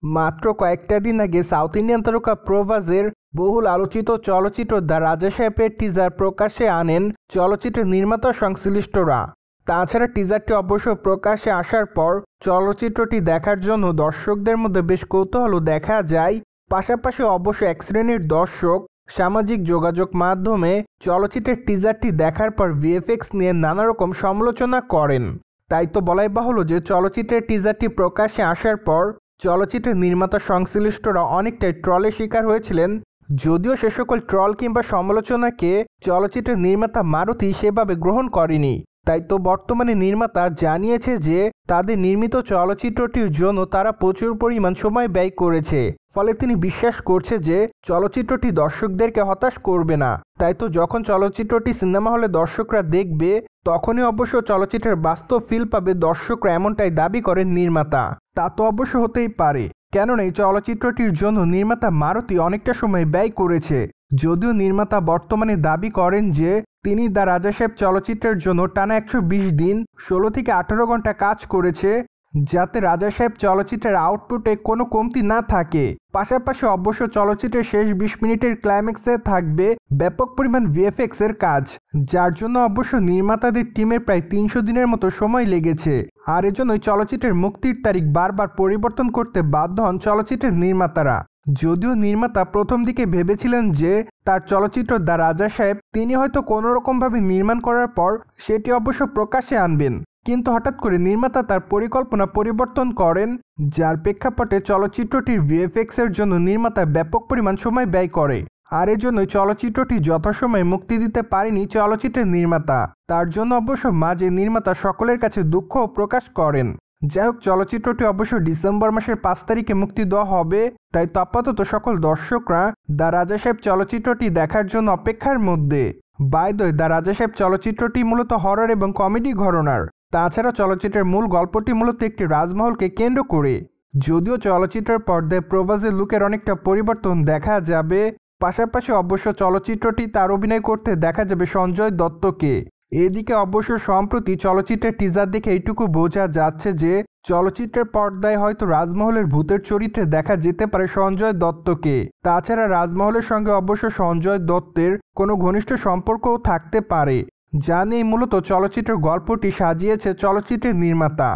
মাত্র কয়েকটা দিন আগে সাউথ ইন্ডিয়ান তারকা প্রভাসের বহুল আলোচিত চলচ্চিত্র দ্য রাজা সাহেবের টিজার প্রকাশ্যে আনেন চলচ্চিত্রের নির্মাতা সংশ্লিষ্টরা। তাছাড়া টিজারটি অবশ্য প্রকাশ্যে আসার পর চলচ্চিত্রটি দেখার জন্য দর্শকদের মধ্যে বেশ কৌতূহল দেখা যায়। পাশাপাশি অবশ্য এক শ্রেণীর দর্শক সামাজিক যোগাযোগ মাধ্যমে চলচ্চিত্রের টিজারটি দেখার পর ভিএফএক্স নিয়ে নানা রকম সমালোচনা করেন। তাই তো বলাই বাহুল্য যে চলচ্চিত্রের টিজারটি প্রকাশ্যে আসার পর চলচ্চিত্রের নির্মাতা সংশ্লিষ্টরা অনেকটাই ট্রলের শিকার হয়েছিলেন। যদিও সে সকল ট্রল কিংবা সমালোচনাকে চলচ্চিত্রের নির্মাতা মারুতি সেভাবে গ্রহণ করেনি। তাই তো বর্তমানে নির্মাতা জানিয়েছে যে তাদের নির্মিত চলচ্চিত্রটির জন্য তারা প্রচুর পরিমাণ সময় ব্যয় করেছে, ফলে তিনি বিশ্বাস করছে যে চলচ্চিত্রটি দর্শকদেরকে হতাশ করবে না। তাই তো যখন চলচ্চিত্রটি সিনেমা হলে দর্শকরা দেখবে তখনই অবশ্য চলচ্চিত্রের বাস্তব ফিল পাবে দর্শকরা, এমনটাই দাবি করেন নির্মাতা। তা তো অবশ্য হতেই পারে, কেননা এই চলচ্চিত্রটির জন্য নির্মাতা মারুতি অনেকটা সময় ব্যয় করেছে। যদিও নির্মাতা বর্তমানে দাবি করেন যে তিনি দ্য রাজা সাহেব চলচ্চিত্রের জন্য টানা 120 দিন 16 থেকে 18 ঘন্টা কাজ করেছে, যাতে রাজা সাহেব চলচ্চিত্রের আউটপুটে কোনো কমতি না থাকে। পাশাপাশি অবশ্য চলচ্চিত্রের শেষ 20 মিনিটের ক্লাইম্যাক্সে থাকবে ব্যাপক পরিমাণ ভিএফএক্স এর কাজ, যার জন্য অবশ্য নির্মাতাদের টিমের প্রায় 300 দিনের মতো সময় লেগেছে। আর এজন্যই চলচ্চিত্রের মুক্তির তারিখ বারবার পরিবর্তন করতে বাধ্য হন চলচ্চিত্রের নির্মাতারা। যদিও নির্মাতা প্রথম দিকে ভেবেছিলেন যে তার চলচ্চিত্র দ্য রাজা সাহেব তিনি হয়তো কোনোরকমভাবে নির্মাণ করার পর সেটি অবশ্য প্রকাশ্যে আনবেন, কিন্তু হঠাৎ করে নির্মাতা তার পরিকল্পনা পরিবর্তন করেন, যার প্রেক্ষাপটে চলচ্চিত্রটির ভিএফএক্স এর জন্য নির্মাতা ব্যাপক পরিমাণ সময় ব্যয় করে। আর এজন্যই চলচ্চিত্রটি যথাসময়ে মুক্তি দিতে পারেনি চলচ্চিত্রের নির্মাতা। তার জন্য অবশ্য মাঝে নির্মাতা সকলের কাছে দুঃখ প্রকাশ করেন। যাই হোক, চলচ্চিত্রটি অবশ্য ডিসেম্বর মাসের 5 তারিখে মুক্তি দেওয়া হবে। তাই তো আপাতত সকল দর্শকরা দ্য রাজা সাহেব চলচ্চিত্রটি দেখার জন্য অপেক্ষার মধ্যে। বাই দ্য ওয়ে, দ্য রাজা সাহেব চলচ্চিত্রটি মূলত হরর এবং কমেডি ঘরানার। তাছাড়া চলচ্চিত্রের মূল গল্পটি মূলত একটি রাজমহলকে কেন্দ্র করে। যদিও চলচ্চিত্রের পর্দায় প্রভাসের লুকের অনেকটা পরিবর্তন দেখা যাবে। পাশাপাশি অবশ্য চলচ্চিত্রটি তার অভিনয় করতে দেখা যাবে সঞ্জয় দত্তকে। এদিকে অবশ্য সম্প্রতি চলচ্চিত্রের টিজার দেখে এইটুকু বোঝা যাচ্ছে যে চলচ্চিত্রের পর্দায় হয়তো রাজমহলের ভূতের চরিত্রে দেখা যেতে পারে সঞ্জয় দত্তকে। তাছাড়া রাজমহলের সঙ্গে অবশ্য সঞ্জয় দত্তের কোনো ঘনিষ্ঠ সম্পর্কও থাকতে পারে, যা নিয়ে মূলত চলচ্চিত্রের গল্পটি সাজিয়েছে চলচ্চিত্রের নির্মাতা।